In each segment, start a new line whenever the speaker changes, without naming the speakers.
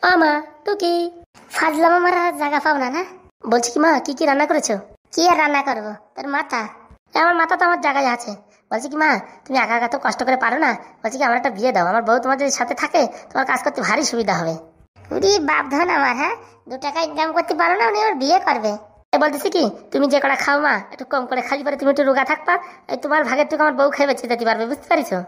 ও মা, তো কি ফাজলামো মারার জায়গা পাও না? না বলছি কি মা, কি কি রান্না করেছো? কি আর রান্না করবো, তোর মাথা। আমার মাথা তো আমার জায়গায় আছে। বলছি কি মা, তুমি একা একা তো কষ্ট করে পারো না। বলছি কি আমার একটা বিয়ে দাও, আমার বউ তোমাদের সাথে থাকে, তোমার কাজ করতে ভারী সুবিধা হবে। উরি বাপ ধন আমার, হ্যাঁ 2 টাকা ইনকাম করতে পারো না, উনি ওর বিয়ে করবে। বলতেছি কি, তুমি যে কটা খাও মা, একটু কম করে খালি পারে, তুমি একটু রোগা থাকবা, এই তোমার ভাগের টুকু আমার বউ খেয়ে বেঁচে যেতে পারবে, বুঝতে পারিছো?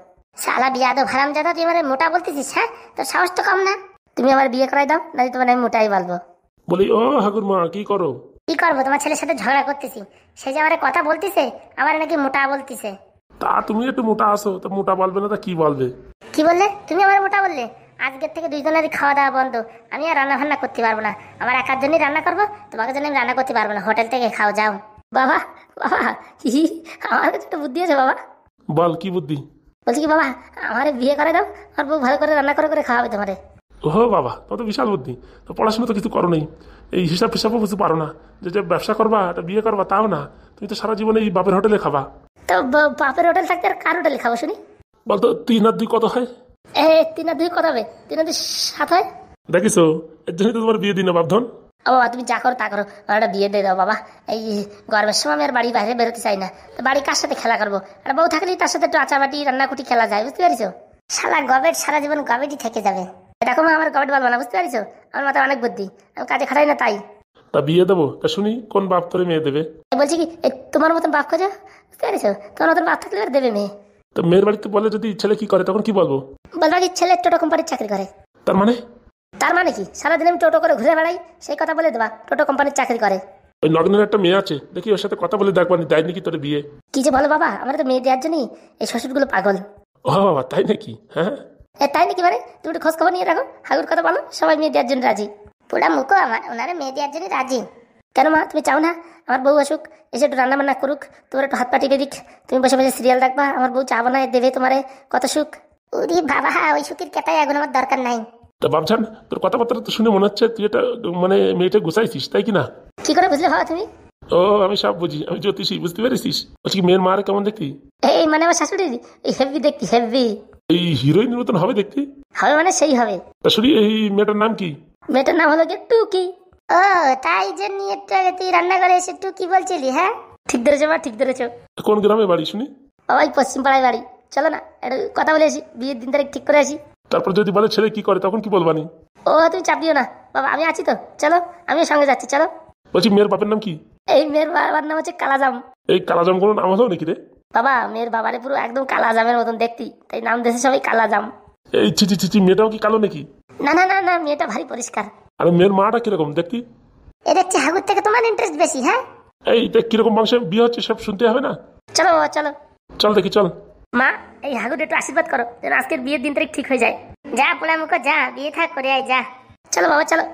শালা বিয়া দো ভারাম জাদা, তুই আমার মোটা বলতেছিস? হ্যাঁ, তোর সাহস তো কম না। তুমি আমার বিয়ে করাই দাও, নাকি তোমার আমি মোটাই বলবো।
বলি ও হাগুর মা, কি করো?
কি করবো, তোমার ছেলের সাথে ঝগড়া করতেছি। সে যে আমার কথা বলতিছে, আমার নাকি মোটা বলতিছে।
তা তুমি একটু মোটা আসো, তো মোটা বলবে না তা কি বলবে?
কি বললে তুমি আমার মোটা বললে? আজকের থেকে দুইজনেরই খাওয়া দাওয়া বন্ধ। আমি আর রান্না বান্না করতে পারবো না। আমার একার জন্যই রান্না করবো, তোমাকে জন্য আমি রান্না করতে পারবো না। হোটেল থেকে খাও যাও। বাবা বাবা, হি আমার কাছে একটা বুদ্ধি আছে বাবা।
বল, কি বুদ্ধি?
বলছি কি বাবা, আমার বিয়ে করে দাও, আমার বউ ভালো করে রান্না করে করে খাওয়াবে তোমারে।
ও বাবা, তো বিশাল বুদ্ধি। তো পড়াশোনা তো কিছু করো নেই, এই হিসাব ফিসাবও কিছু পারো না, যে ব্যবসা করবা, একটা বিয়ে করবা, তাও না। তুমি তো সারা জীবনে এই বাপের হোটেলে খাবা।
তো বাপের হোটেল থাকতে আর কার হোটেলে খাবো শুনি?
বলতো 3 আর 2 কত হয়?
3 আর 2 কত হবে? 3 আর 2 7 হয়।
দেখিছো, এর জন্যই তো তোমার বিয়ে দিন না বাপধন।
ও বাবা, তুমি যা করো তা করো, আমার একটা বিয়ে দিয়ে দাও বাবা। এই গরমের সময় আমি আর বাড়ি বাইরে বেরোতে চাই না। তো বাড়ি কার সাথে খেলা করবো? আর বউ থাকলেই তার সাথে একটু আচাবাটি রান্নাকুটি খেলা যায়, বুঝতে পারিছো? শালা গবেট সারা জীবন গবেটই থেকে যাবে। দেখো মা, আমার গবেট বলবো না, বুঝতে পারিছো? আমার মাথায় অনেক বুদ্ধি, আমি কাজে খাটাই না তাই।
তা বিয়ে দেবো, তা শুনি কোন বাপ তোরে মেয়ে দেবে?
বলছি কি, তোমার মতন বাপ খোঁজো, বুঝতে পারিছো? তোমার মতন বাপ থাকলে আর দেবে মেয়ে।
তো মেয়ের বাড়িতে বলে যদি ছেলে কি করে, তখন কি বলবো?
বলবা কি ছেলে টোটো কোম্পানির চাকরি করে।
তার মানে?
তার মানে কি, সারাদিন আমি টোটো করে ঘুরে বেড়াই, সেই কথা বলে দেবা টোটো কোম্পানির চাকরি করে।
ওই নগ্নের একটা মেয়ে আছে, দেখি ওর সাথে কথা বলে দেখবানি দেয় নাকি তোর বিয়ে।
কি যে বলো বাবা, আমার তো মেয়ে দেওয়ার জন্যই এই শ্বশুরগুলো পাগল।
ও বাবা, তাই নাকি? হ্যাঁ,
তাই নাকি? মানে তুমি একটু খোঁজ খবর নিয়ে রাখো, হাগুর কথা বলো, সবাই মেয়ে দেওয়ার জন্য রাজি। পুরা মুখো আমার, ওনারা মেয়ে দেওয়ার জন্য রাজি। কেন মা, তুমি চাও না আমার বউ আসুক, এসে একটু রান্না বান্না করুক, তোমার একটু হাত পা টিপে দিক, তুমি বসে বসে সিরিয়াল দেখবা, আমার বউ চা বানায় দেবে তোমারে, কত সুখ। উরি বাবা, ওই সুখের কেতাই এখন আমার দরকার নাই।
তা বাবজান, তোর কথাবার্তা তো শুনে মনে হচ্ছে তুই এটা মানে মেয়েটা গুছাইছিস, তাই কি না?
কি করে বুঝলে বাবা তুমি?
ও আমি সব বুঝি, আমি জ্যোতিষী, বুঝতে পেরেছিস? বলছি কি, মেয়ের মার কেমন দেখতি?
এই মানে আমার শাশুড়ি, এই হেভি দেখতে, হেভি।
এই হিরোইনের মতন হবে দেখতে?
হবে মানে সেই হবে।
তা শুনি, এই মেয়েটার নাম কি?
মেয়েটার নাম হলো গিয়ে টুকি। ও, তাই জন্য একটু আগে তুই রান্না করে এসে টুকি বলছিলি? হ্যাঁ, ঠিক ধরেছো মা, ঠিক ধরেছো।
কোন গ্রামে বাড়ি শুনি?
ওই পশ্চিম পাড়ায় বাড়ি। চলো না একটু কথা বলে আসি, বিয়ের দিন তারিখ ঠিক করে আসি।
তারপর যদি বলে ছেলে কি করে, তখন কি বলবানি?
ও তুমি চাপ দিও না বাবা, আমি আছি তো, চলো আমিও সঙ্গে যাচ্ছি, চলো।
বলছি মেয়ের বাপের নাম কি?
এই মেয়ের বাবার নাম হচ্ছে কালাজাম।
এই কালাজাম কোনো নাম হলো নাকি রে?
বাবা, মেয়ের বাবারে পুরো একদম কালাজামের মতন দেখতি, তাই নাম দিয়েছে সবাই কালাজাম।
এই ছি ছি ছি ছি, মেয়েটাও কি কালো নাকি?
না না না না, মেয়েটা ভারী পরিষ্কার।
আর মেয়ের মাটা কিরকম দেখতি?
এ দেখছি হাগুর থেকে তোমার ইন্টারেস্ট বেশি। হ্যাঁ,
এই দেখ কিরকম বংশে বিয়ে হচ্ছে, সব শুনতে হবে না?
চলো বাবা চলো।
চল দেখি, চল।
মা, এই হাগুর একটু আশীর্বাদ করো যেন আজকের বিয়ের দিন তারিখ ঠিক হয়ে যায়। যা পোলা মুখো, যা বিয়ে থাক করে আয়, যা। চলো বাবা চলো।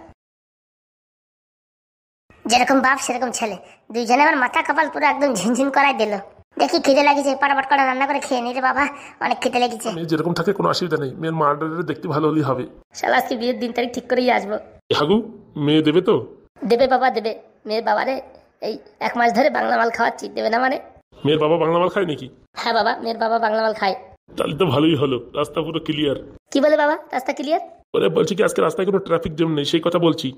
যেরকম বাপ সেরকম ছেলে, দুইজনে আমার মাথা কপাল পুরো একদম ঝিনঝিন করাই দিল। দেখি খিদে লাগিয়েছে, পাটাপাট করে রান্না করে খেয়ে নি রে বাবা, অনেক খিদে লেগেছে।
মেয়ে যেরকম থাকে কোনো অসুবিধা নেই, মেয়ের মাটা দেখতে ভালো হলেই হবে।
শালা আজকে বিয়ের দিন তারিখ ঠিক করেই আসবো।
হাগু, মেয়ে দেবে তো?
দেবে বাবা দেবে। মেয়ের বাবারে এই 1 মাস ধরে বাংলা মাল খাওয়াচ্ছি, দেবে না মানে?
মেয়ের বাবা বাংলা মাল খায় নাকি?
হ্যাঁ বাবা, মেয়ের বাবা বাংলা মাল খায়।
তাহলে তো ভালোই হলো, রাস্তা পুরো ক্লিয়ার।
কি বলে বাবা, রাস্তা ক্লিয়ার?
ওরে বলছি কি, আজকে রাস্তায় কোনো ট্রাফিক জ্যাম নেই, সেই কথা বলছি।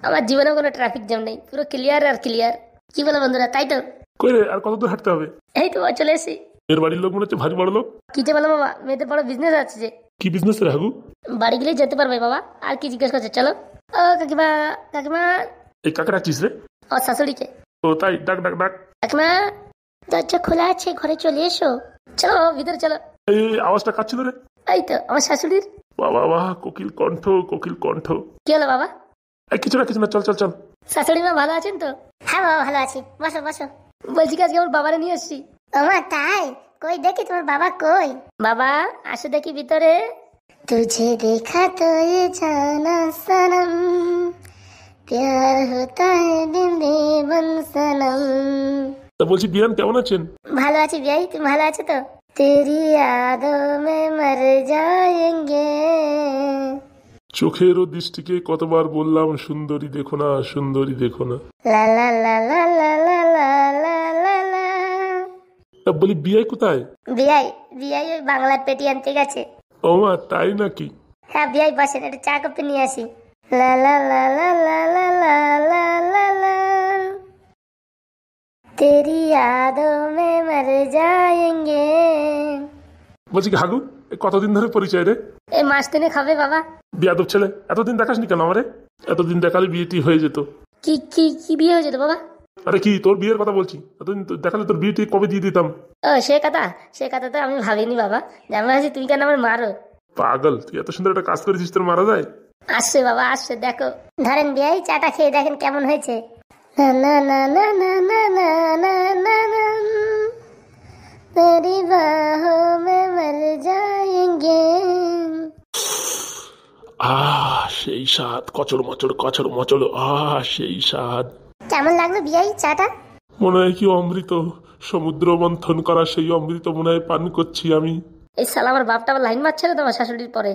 আমার জীবনেও কোনো ট্রাফিক জ্যাম নেই, পুরো ক্লিয়ার আর ক্লিয়ার। কি বলো বন্ধুরা, তাই তো?
কই রে, আর কত দূর হাঁটতে হবে?
এই তো চলে এসেছি।
মেয়ের বাড়ির লোক মনে হচ্ছে ভারী বড় লোক।
কি যে বলো বাবা, মেয়েদের বড় বিজনেস আছে যে।
কি বিজনেস রে হাগু?
বাড়ি গেলেই যেতে পারবে বাবা, আর কি জিজ্ঞেস করছে? চলো। ও কাকিমা, কাকিমা।
এই কাকে রাখছিস রে?
ও শাশুড়িকে।
ও তাই, ডাক ডাক ডাক।
কাকিমা, দরজা খোলা আছে, ঘরে চলে এসো। চলো বাবা, ভিতরে চলো।
এই আওয়াজটা কাচ্ছিল রে?
এই তো আমার শাশুড়ির।
বাবা বাহ, কোকিল কণ্ঠ, কোকিল কণ্ঠ।
কি হলো বাবা?
এই কিছু না কিছু না, চল চল চল।
শাশুড়ি মা ভালো আছেন তো? হ্যাঁ বাবা ভালো আছি, বসো বসো। বলছি কি, আজকে আমার বাবারে নিয়ে এসছি। আমার তাই? কই দেখি তোমার বাবা কই? বাবা আসো দেখি ভিতরে। तुझे देखा तो ये जाना सनम, प्यार होता है बिन बेबन सनम।
তা বলছি বিয়ান কেমন আছেন?
ভালো আছি বিয়াই, তুমি ভালো আছো তো? तेरी यादों में मर जाएंगे।
চোখের ও দৃষ্টিকে কতবার বললাম সুন্দরী দেখো না, সুন্দরী দেখো না।
লা লা লা লা লা লা লা লা লা লা।
তা বলি বিয়াই কোথায়?
বিয়াই, বিয়াই ওই বাংলার পেটি আনতে গেছে।
ও মা, তাই নাকি?
হ্যাঁ বিয়াই, বসেন, একটু চা কপি নিয়ে আসি। লা লা লা লা লা লা লা লা লা লা तेरी यादों में मर जाएंगे।
বলছি কি হাগু, এ কতদিন ধরে পরিচয় রে?
এই মাস তিনে খাবে বাবা।
বিয়াদব ছেলে, এতদিন দেখাসনি কেন আমারে? এতদিন দেখালে বিয়েটি হয়ে যেত।
কি কি কি বিয়ে হয়ে যেত বাবা?
আরে কি তোর বিয়ের কথা বলছি, এতদিন দেখালে তোর বিয়েটি কবে দিয়ে দিতাম।
ও সে কথা তো আমি ভাবিনি বাবা। আমি ভাবছি তুমি কেন আমার মারো।
পাগল, তুই এত সুন্দর একটা কাজ করেছিস, তোর মারা যায়?
আসছে বাবা আসছে, দেখো ধরেন বিয়াই চাটা খেয়ে দেখেন কেমন হয়েছে। না না না না না না না না না না तेरी बाहों में मर जाएंगे।
সেই স্বাদ, কচড় মচড়, সেই স্বাদ।
কেমন লাগলো বিয়াই চাটা?
মনে হয় কি অমৃত, সমুদ্র মন্থন করা সেই অমৃত মনে হয় পান করছি আমি।
এই শালা আমার বাপটা আবার লাইন মারছে না তোমার শাশুড়ির পরে।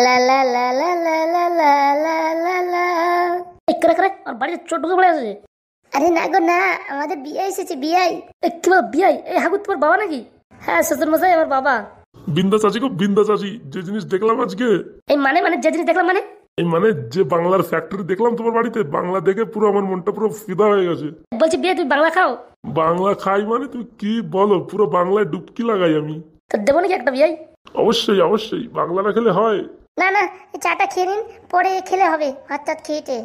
লা লা লা লা লা লা লা লা লা লা এই করে করে আর বাড়িতে চোট ঢুকে পড়ে আছে। আরে না গো না, আমাদের বিয়ে এসেছে বিয়াই। কি বল বিয়াই? এই হাগু তোমার বাবা নাকি? হ্যাঁ শ্বশুর মশাই আমার বাবা।
বিন্দা চাচি গো বিন্দা চাচি, যে জিনিস দেখলাম আজকে।
এই মানে যে জিনিস দেখলাম মানে?
এই মানে যে বাংলার ফ্যাক্টরি দেখলাম তোমার বাড়িতে, বাংলা দেখে পুরো আমার মনটা পুরো ফিদা হয়ে গেছে।
বলছি বিয়ে তুমি বাংলা খাও?
বাংলা খাই মানে তুমি কি বলো, পুরো বাংলায় ডুবকি লাগাই আমি।
তো দেবো নাকি একটা বিয়াই?
অবশ্যই, বাংলা না খেলে হয়?
না না চাটা খেয়ে নিন, পরে খেলে হবে ভাত টাত খেয়েটে।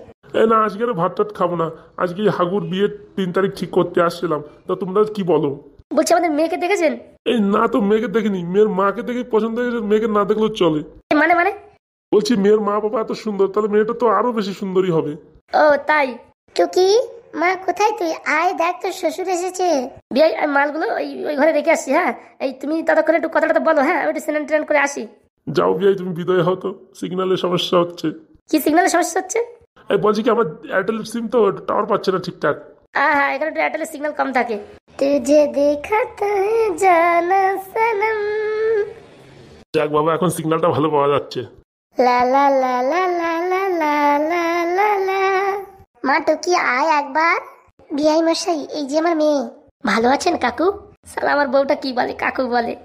না আজকে ভাত টাত খাবো না, আজকে হাগুর বিয়ের 3 তারিখ ঠিক করতে আসছিলাম, তা তোমরা কি বলো?
বলছি আমাদের মেয়েকে দেখেছেন?
এই না তো মেয়েকে দেখিনি, মেয়ের মাকে দেখে পছন্দ হয়েছে, মেয়েকে না দেখলেও চলে।
মানে মানে
বলছি মেয়ের মা বাবা এত সুন্দর, তাহলে মেয়েটা তো আরো বেশি সুন্দরী হবে।
ও তাই? টুকি মা কোথায় তুই? আয় দেখ তোর শ্বশুর এসেছে। বিয়াই আমি মালগুলো ওই ঘরে রেখে আসছি। হ্যাঁ এই তুমি ততক্ষণ একটু কথাটা বলো। হ্যাঁ আমি একটু স্নান টান করে আসি।
যাও বিয়াই, তুমি বিদায় হও তো, সিগন্যালের সমস্যা হচ্ছে।
কি সিগন্যালের সমস্যা হচ্ছে?
এই বলছি কি আমার এয়ারটেল সিম তো টাওয়ার পাচ্ছে না ঠিকঠাক।
হ্যাঁ এখানে একটু এয়ারটেলের সিগন্যাল কম থাকে। তুঝে দেখা জানা সনম।
যাক বাবা, এখন সিগন্যালটা ভালো পাওয়া যাচ্ছে।
লা লা লা লা লা লা লা লা লা লা। মা টুকি আয় একবার। বিয়াই মশাই এই যে আমার মেয়ে। ভালো আছেন কাকু? সালা আমার বউটা কি বলে কাকু বলে।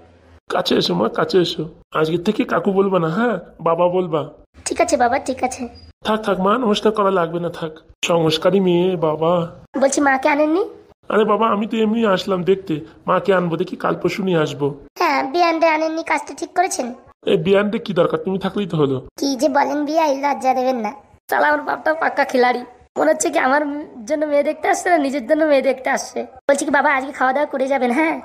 কাছে এসো মা, কাছে এসো। আজকে থেকে কাকু বলবা না, হ্যাঁ বাবা বলবা।
ঠিক আছে বাবা ঠিক আছে।
থাক মা, নমস্কার করা লাগবে না, থাক। সংস্কারী মেয়ে বাবা।
বলছি মাকে আনেননি?
আরে বাবা আমি তো এমনি আসলাম দেখতে, মাকে আনবো দেখি কাল পরশু নিয়ে আসবো।
হ্যাঁ বিয়ানটা আনেননি, কাজটা ঠিক করেছেন?
এই বিয়ানটা কি দরকার, তুমি থাকলেই তো হলো।
কি যে বলেন বিয়াই, লজ্জা দেবেন না। সালা আমার বাপটা পাক্কা খিলাড়ি। মনে হচ্ছে কি আমার জন্য মেয়ে দেখতে আসছে না নিজের জন্য মেয়ে দেখতে আসছে। বলছি কি বাবা আজকে খাওয়া দাওয়া করে যাবেন? হ্যাঁ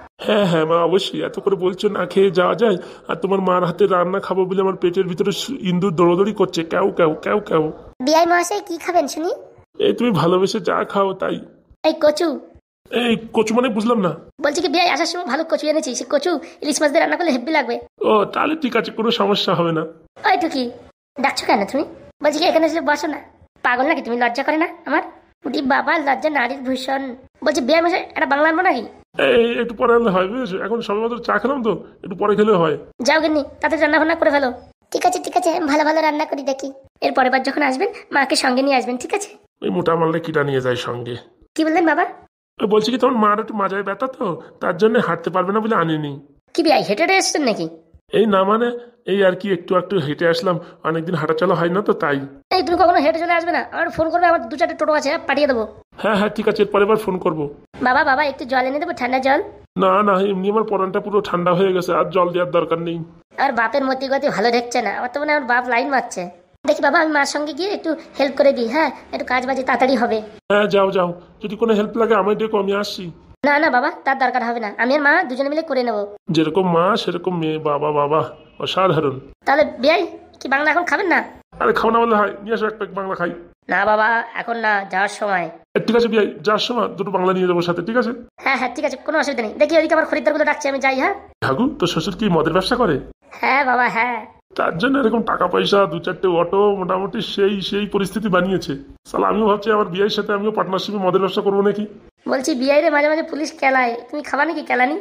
হ্যাঁ মা অবশ্যই, এত করে বলছো না খেয়ে যাওয়া যায়? আর তোমার মার হাতে রান্না খাবো বলে আমার পেটের ভিতরে ইন্দুর দৌড়দৌড়ি করছে, ক্যাও ক্যাও ক্যাও ক্যাও।
বিয়াই মহাশয় কি খাবেন শুনি?
এই তুমি ভালোবেসে যা খাও তাই।
এই কচু।
এই কচু মানে বুঝলাম না।
বলছি কি বিয়াই আসার সময় ভালো কচু এনেছি, সে কচু ইলিশ মাছ দিয়ে রান্না করলে হেব্বি লাগবে।
ও তাহলে ঠিক আছে, কোনো সমস্যা হবে না।
ওই টুকি ডাকছো কেন তুমি? বলছি কি এখানে এসে বসো না। পাগল নাকি তুমি? লজ্জা করে না আমার? উঠি বাবা লজ্জা নারীর ভূষণ। বলছি বিয়াই মশাই একটা বাংলা আনবো নাকি?
এই একটু পরে আনলে হয় বুঝেছো, এখন সবে মাত্র চা খেলাম তো, একটু পরে খেলে হয়।
যাও গেননি তাতে রান্না বান্না করে ফেলো। ঠিক আছে ভালো ভালো রান্না করি দেখি। এর পরের বার যখন আসবেন মাকে সঙ্গে নিয়ে আসবেন, ঠিক আছে?
ওই মোটা মালটা কিটা নিয়ে যায় সঙ্গে।
কি বললেন বাবা?
ওই বলছি কি তোমার মার একটু মাজায় ব্যথা তো, তার জন্য হাঁটতে পারবে না বলে আনিনি।
কি বিয়াই হেঁটে হেঁটে এসছেন নাকি?
এই না মানে এই আর কি একটু হেঁটে আসলাম, অনেকদিন হাঁটা চলা হয় না তো তাই।
এই তুমি কখনো হেঁটে চলে আসবে না? আমার ফোন করবে, আমার 2-4টে টোটো আছে পাঠিয়ে দেবো।
হ্যাঁ ঠিক আছে, এরপরে এবার ফোন করবো।
বাবা একটু জল এনে দেবো, ঠান্ডা জল।
না এমনি আমার পরানটা পুরো ঠান্ডা হয়ে গেছে, আর জল দেওয়ার দরকার নেই।
আর বাপের মতি গতি ভালো দেখছে না, আমার তো মনে হয় আমার বাপ লাইন মারছে। দেখি বাবা আমি মার সঙ্গে গিয়ে একটু হেল্প করে দিই। হ্যাঁ একটু কাজ বাজে তাড়াতাড়ি হবে।
হ্যাঁ যাও যদি কোনো হেল্প লাগে আমায় ডেকো, আমি আসছি।
না বাবা তার দরকার হবে না, আমি আর মা দুজনে মিলে করে নেবো।
যেরকম মা সেরকম মেয়ে, বাবা অসাধারণ।
তাহলে বিয়াই কি বাংলা এখন খাবেন না?
আরে খাও না বললে হয়, নিয়ে আসো এক প্যাক বাংলা খাই।
না বাবা এখন না, যাওয়ার সময়।
ঠিক আছে বিয়াই, যাওয়ার সময় দুটো বাংলা নিয়ে যাবো সাথে, ঠিক আছে?
হ্যাঁ ঠিক আছে কোনো অসুবিধা নেই। দেখি ওইদিকে আমার খরিদ্দারগুলো ডাকছে, আমি যাই। হ্যাঁ
ঠাকুর তোর শ্বশুর কি মদের ব্যবসা করে?
হ্যাঁ বাবা হ্যাঁ।
তার জন্য এরকম টাকা পয়সা 2-4টে অটো মোটামুটি সেই পরিস্থিতি বানিয়েছে। সালা আমিও ভাবছি আমার বিয়ের সাথে আমিও পার্টনারশিপে মদের ব্যবসা করবো নাকি।
বলছি বিয়াই রে মাঝে মাঝে পুলিশ কেলায়, তুমি খাবা নাকি কেলানি?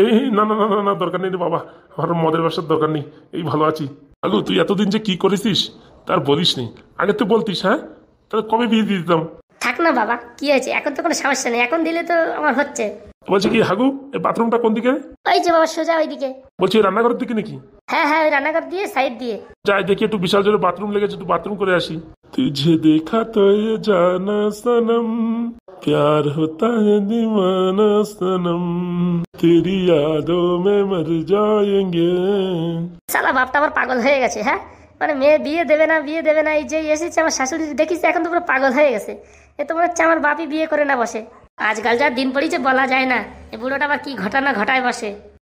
এই না দরকার নেই রে বাবা, আমার মদের ব্যবসার দরকার নেই, এই ভালো আছি। আলু তুই এতদিন যে কি করেছিস তার বলিস নি, আগে তো বলতিস। হ্যাঁ তাহলে কবে বিয়ে দিয়ে দিতাম।
থাক না বাবা কি হয়েছে, এখন তো কোনো সমস্যা নেই, এখন দিলে তো আমার হচ্ছে।
বলছি কি হাগু এই বাথরুমটা কোন দিকে?
ওই যে বাবা সোজা ওইদিকে।
বলছি রান্নাঘরের দিকে নাকি?
হ্যাঁ ওই রান্নাঘর দিয়ে সাইড দিয়ে।
যাই দেখি একটু বিশাল জোরে বাথরুম লেগেছে, একটু বাথরুম করে আসি। तुझे देखा तो ये जाना सनम प्यार होता है दीवाना सनम तेरी यादों में मर जाएंगे।
শালা বাপটা আবার পাগল হয়ে গেছে। হ্যাঁ, মানে মেয়ে বিয়ে দেবে না এই যে এসেছে আমার শাশুড়ি, দেখিস এখন তো পুরো পাগল হয়ে গেছে। এ তো মনে হচ্ছে আমার বাপই বিয়ে করে না বসে। আজকাল যা দিন পড়িছে বলা যায় না, এ বুড়োটা আবার কি ঘটনা ঘটায় বসে।